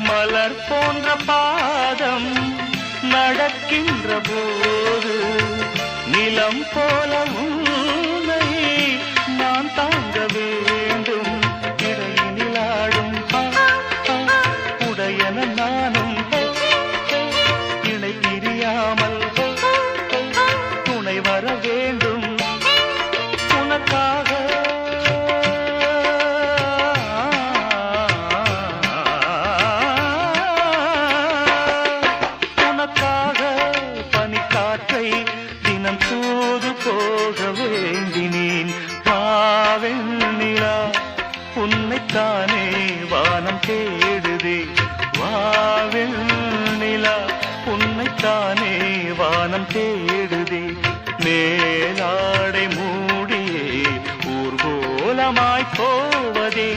மலர் போன்ற பாதம் நடக்கின்ற போது நிலம் போல உன்னை நான் தாங்க வேண்டும். இடையினில் ஆடும் உடையன நானும் இணை பிரியாமல் துணை வர வேண்டும். உனக்காக பனிக்காற்றை தினம் தூது போக வேண்டினேன். வாவெண்ணிலா உன்னைத்தானே வானம் தேடுதே. வாவெண்ணிலா உன்னைத்தானே வானம் தேடுதே. மேலாடை மூடியே ஊர்கோலமாய் போவதே.